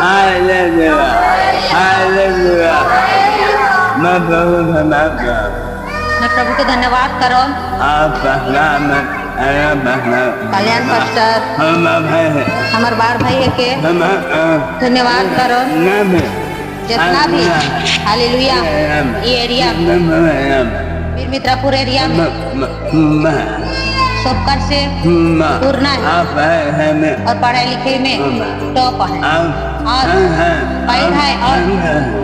Hallelujah hallelujah मैं प्रभु को धन्यवाद करो। कल्याण पास्टर हमार बार भाई है के धन्यवाद करो। जितना भी हालेलुया ये एरिया वीर मित्रापुर एरिया में सबकर से पूर्ण है और पढ़ाई लिखे में टॉप है और पढ़ है और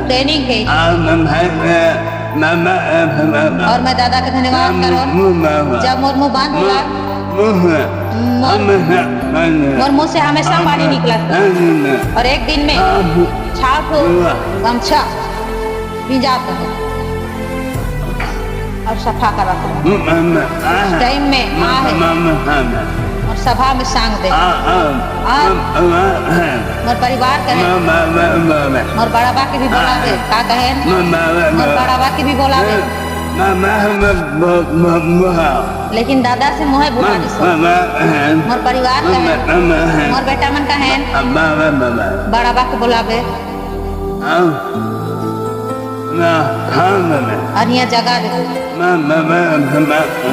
ट्रेनिंग है। और मैं दादा का धन्यवाद करो। जब मोर मुँह बंद हुआ मोर मुँह से हमेशा पानी निकला था और एक दिन में 6 गमछा भिजाता है और सफा करा टाइम में है और सभा में सांग दे मोर परिवार कहे मोर बड़ा बा के भी बोला दे का कहे मोर बड़ा बा के भी बोला दे लेकिन दादा से मोहे बुला मोर परिवार कहे मोर बेटा मन कहे बड़ा बा के बोला दे और यहाँ जगह दे।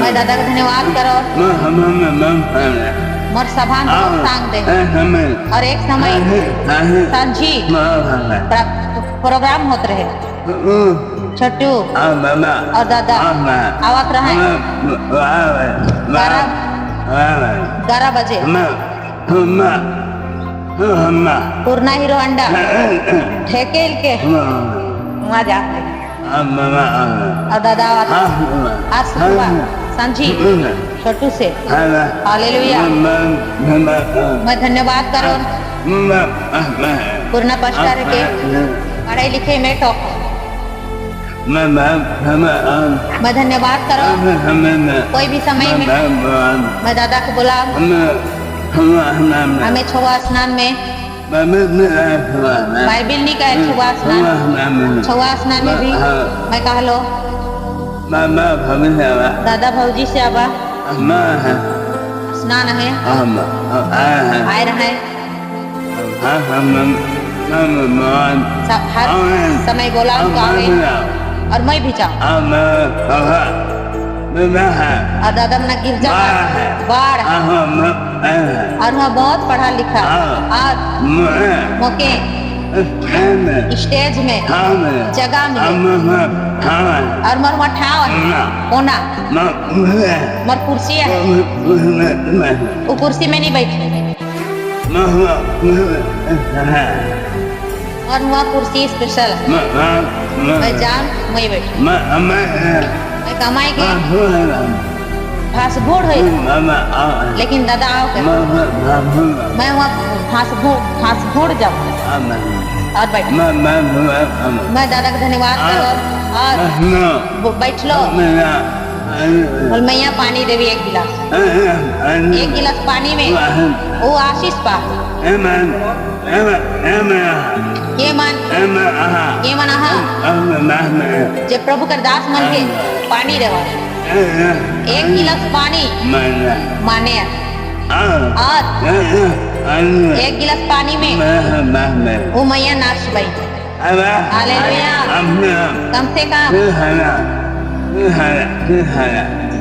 मैं दादा का धन्यवाद करो। मोर सभा में सांग दे और एक समय सांझी प्रोग्राम होते रहे छोटू और दादा आवत रहे 11 बजे पूर्णा हीरो अंडा ठेकेल के वहाँ जाते और दादा आज सुबह सांझी छोटू से हालेलुया मैं धन्यवाद करो। पूर्णा पास्टर के पढ़ाई लिखे में टॉप मैं धन्यवाद करो। कोई भी समय में मैं दादा को बोला हमें छुआ स्नान में बाइबिल नहीं कहे छुआ स्नान में भी मैं कह लो दादा भौजी से आबा स्नान है आए रहे हर समय बोला और मैं भी चाहूँ और दादा मना गिर जा बाढ़ और वहाँ बहुत पढ़ा लिखा और मौके स्टेज में जगह में और मोर ठाव कोना मोर कुर्सी है वो कुर्सी में नहीं बैठे और वहाँ कुर्सी स्पेशल है मैं जान मैं बैठ मैं कमाई के फास्ट फूड है लेकिन दादा आओ के मैं वहाँ फास्ट फूड जाऊँ और बैठ मैं दादा का धन्यवाद करो और बैठ लो और मैं यहाँ पानी देवी 1 गिलास पानी में वो आशीष पा ये मन जब प्रभु कर दास मन के पानी देवा 1 गिलास पानी माने और 1 गिलास पानी में वो मैया नाच भाई हालेलुया कम से कम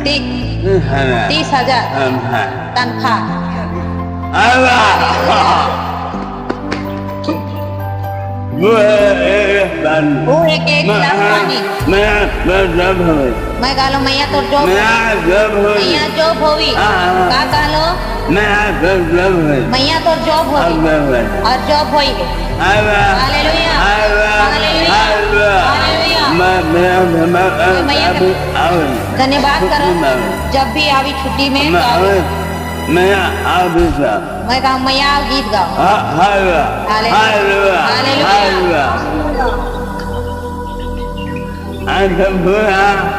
30,000 तनख्वाह वो 1 गिलास पानी मैं गालो मैया तो जॉब मैया जॉब होवी का गालो मैया तो जॉब होवी और जॉब होई हालेलुया हालेलुया मैया धन्यवाद करो। जब भी आवी छुट्टी में मैं गाँव मैया गीत गाओ हालेलुया हालेलुया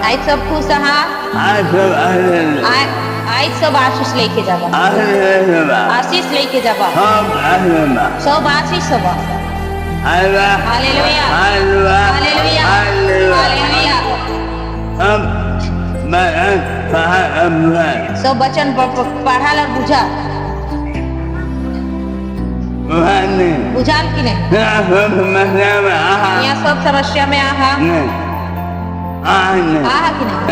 आज सब खुश आज सब आशीष लेके जाबा आशीष लेके जाबा सब आशीष सब हालेलुया हालेलुया हालेलुया सब बचन पढ़ा और बुझा बुझाल की नहीं यहाँ सब समस्या में आहा आहा की नहीं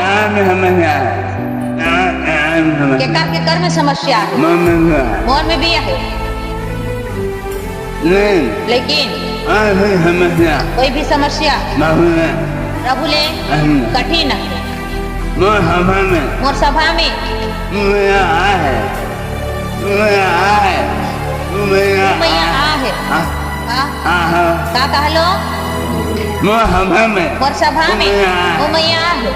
केकर में समस्या है मन में भी है लेकिन कोई भी समस्या प्रभु ले कठिन मोर सभा में मैया है का कहलो मोर सभा में वो मैया है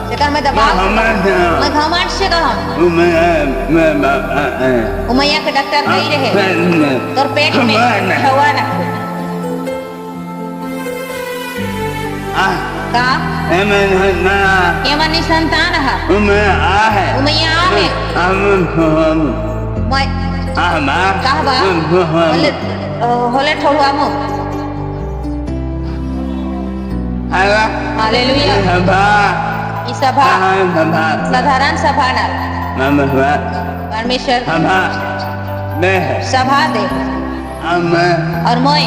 जेकर में दबाव मैं घमंड से कहूं वो मैया के डॉक्टर नहीं रहे तोर पेट में हवा ना का ये मनी संतान है मैया है मैं कहबा होले ठोड़वा मो हालेलुया ई सभा साधारण सभा ना परमेश्वर सभा दे और मैं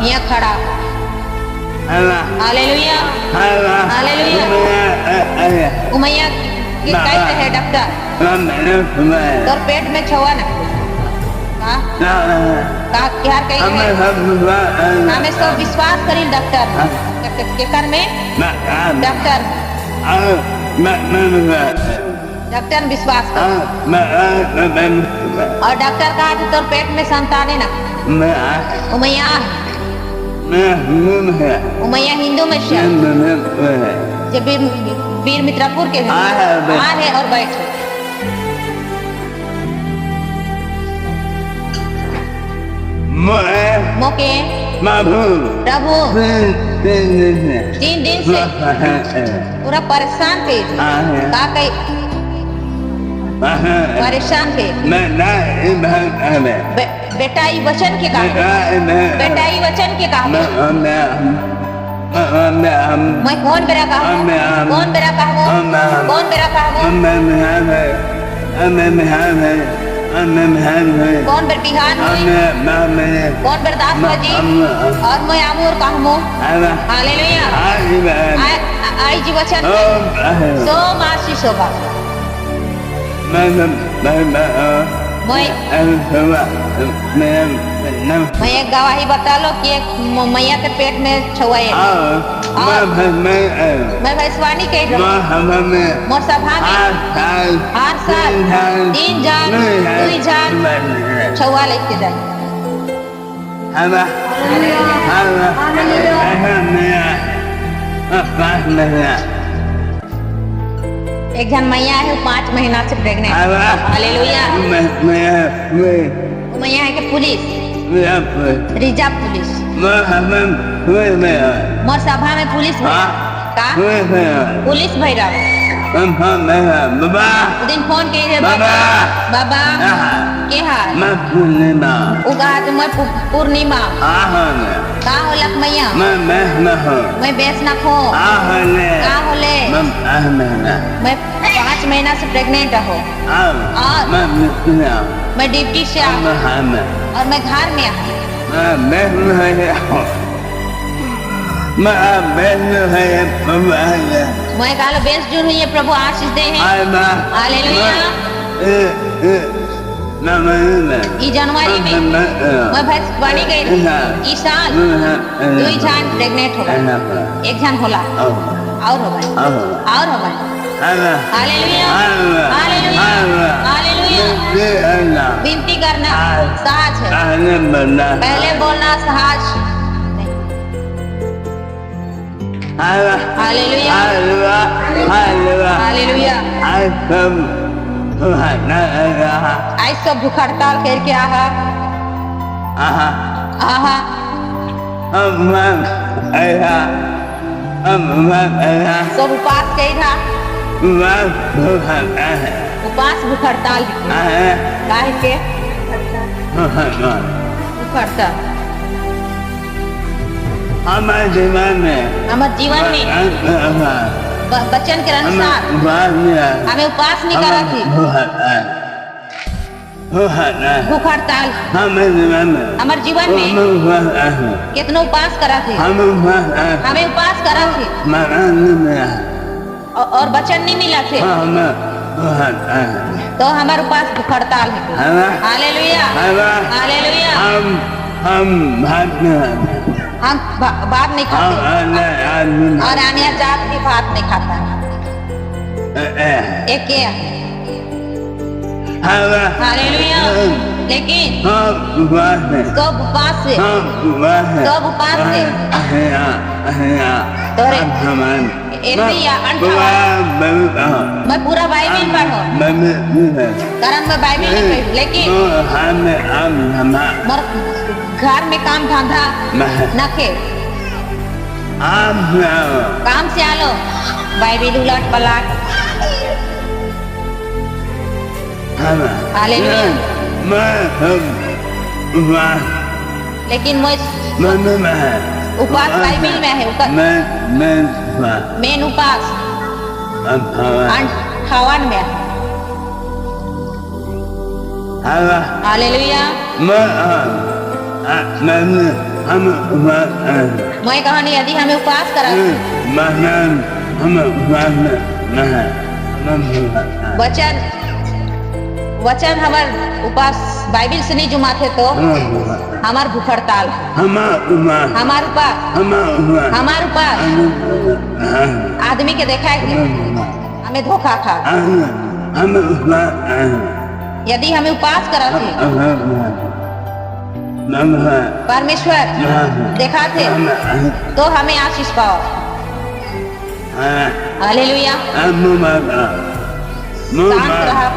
यहाँ खड़ा हालेलुया हालेलुया उमैया के कैसे है डॉक्टर तोर पेट में छवा ना का क्या कही हमें सब विश्वास करी डॉक्टर केकर में डॉक्टर डॉक्टर विश्वास कर और डॉक्टर कहा कि तोर पेट में संतान है ना उमैया हिंदू में जब वीर मित्रापुर के है और बैठे मोके प्रभु 3 दिन से पूरा परेशान थे का कई परेशान थे बेटा ई वचन के कहा बेटा ई वचन के कहा मैं कौन बेरा कहा कौन बेरा कहा कौन बेरा कहा कौन बेर बिहान कौन बेर दास बजी और मैं आमूर कहूँ हालेलुया आई जी वचन सो मासी शोभा मैं एक गवाही बता लो कि एक मैया के पेट में छुआए मैं भैंसवानी कह रही हूँ मोर सभा में हर साल 3 जान 2 जान छुआ लेके जाए एक जन मैया है 5 महीना से प्रेग्नेंट हालेलुया मैया है कि पुलिस रिजर्व पुलिस मोर सभा में पुलिस का पुलिस भैरव दिन फोन के बाबा के हाल उगा तो मैं पूर्णिमा का होलक मैया मैं बेस ना खो का होले मैं 5 महीना से प्रेग्नेंट हो और मैं ड्यूटी से और मैं घर में मैं कालो बेस जुन हुई है प्रभु आशीष दे हैं हालेलुया ई जनवरी में मैं भैंसवानी गई ई साल 2 जान प्रेग्नेंट हो गए 1 जान होला और हो गए हालेलुया हालेलुया हालेलुया विनती करना सहज है पहले बोलना सहज हालेलुया हालेलुया आज सब भूख हड़ताल करके आहा सब उपास कहा उपास भूख हड़ताल काहे के भूख हड़ताल हमारे जीवन में वचन के अनुसार हमें उपास नहीं करा थी भूख हड़ताल हमारे जीवन में कितने उपास करा थे, हमें उपास करा थे और वचन नहीं मिला थे, तो हमारे पास भूख हड़ताल है। Hallelujah hallelujah. हम भात नहीं खाते और अन्य जात भी भात नहीं खाता। एक क्या हालेलुया। लेकिन कब उपास से तोरे मैं पूरा बाइबल पढ़ो कारण मैं बाइबल नहीं पढ़ी, लेकिन घर में काम धंधा न खे काम से आलो बाइबल उलट पलट। हालेलुया। लेकिन मैं उपास बाइबल में है, मेन उपास हवन में है। हालेलुया। मैं कहानी यदि हमें उपास करा वचन हमार उपास बाइबल से नहीं जुमाते तो हमार भूख हड़ताल हमार उपास आदमी के देखा है हमें धोखा खा। यदि हमें उपास करा थे परमेश्वर दिखाते तो हमें आशीष पाओ। हालेलुया। शांत रहा।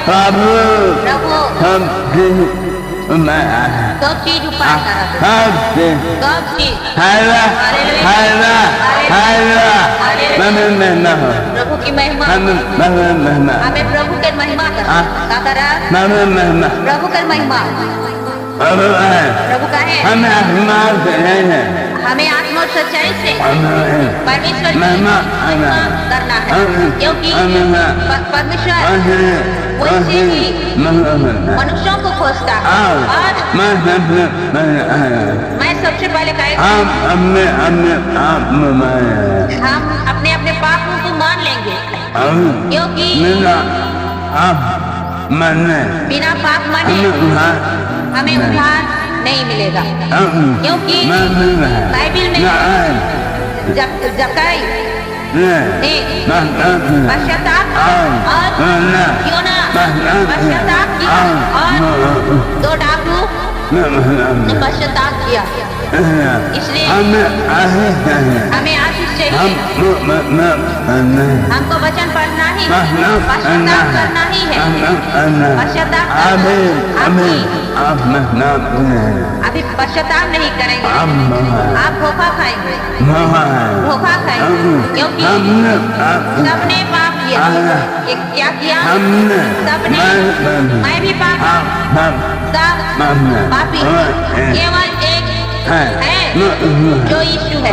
प्रभु सब चीज उपाय करा, सब चीज प्रभु की महिमा हमें प्रभु के महिमा करा प्रभु के महिमा प्रभु का है। हमें आत्मा और सच्चाई से परमेश्वर की महिमा करना है, क्योंकि परमेश्वर वैसे ही मनुष्यों को खोजता है। और मैं सबसे पहले हम अपने अपने पापों को मान लेंगे, क्योंकि बिना पाप माने हमें उद्धार नहीं मिलेगा। क्योंकि बाइबल में जक्कई ने पश्चाताप और योना पश्चाताप किया और 2 डाकू ने पश्चाताप किया। इसलिए हमें आशीष चाहिए। हमको वचन पढ़ना ही पश्चाताप करना ही है। पश्चाताप अभी पश्चाताप नहीं करेंगे आप धोखा खाएंगे क्योंकि सबने पाप किया। क्या किया? सबने, मैं भी पाप सब पापी, केवल एक है जो यीशु है,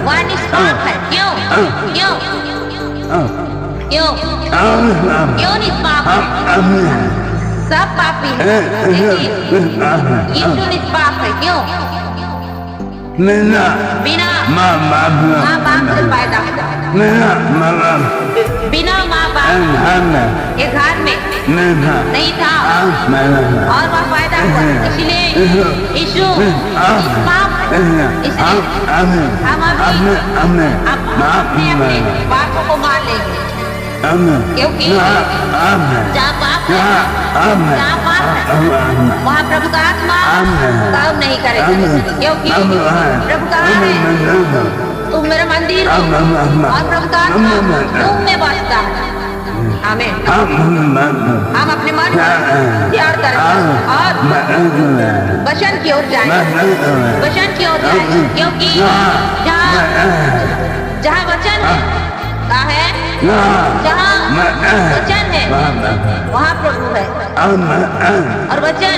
वह निष्पाप है। क्यों निष्पाप है? सब पापी है, यीशु निष्पाप है। क्यों? बिना माँ बाप से पैदा हुआ, बिना माँ बाप के घर में नहीं था और वह पैदा हुआ। इसलिए यीशु निष्पाप है। इसलिए हम अभी अपने पापों को मान लेंगे, क्योंकि जहाँ पाप है वहाँ प्रभु का आत्मा काम नहीं करेगा। क्योंकि प्रभु कहाँ है? तुम मेरा मंदिर हो और प्रभु का आत्मा तुम में बसता है। आमीन। हम अपने मन को तैयार करें और वचन की ओर जाएं, क्योंकि जहाँ वचन है जहाँ वचन है वहाँ प्रभु है। और वचन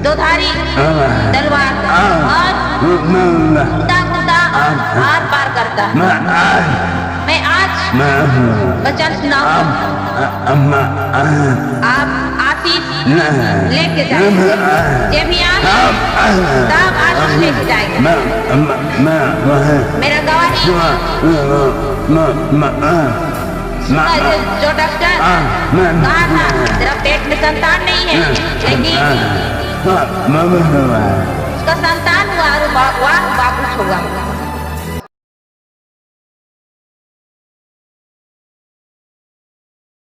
दोधारी तलवार और उल्टा आर पार करता। मैं आज वचन सुनाऊंगा, आप आशीष लेके जाएंगे। जब यहाँ तब आशीष लेके जाएंगे। मेरा गवाही जो डॉक्टर कहा था तेरा पेट में संतान नहीं है, लेकिन उसका संतान हुआ और वाह बाबू होगा।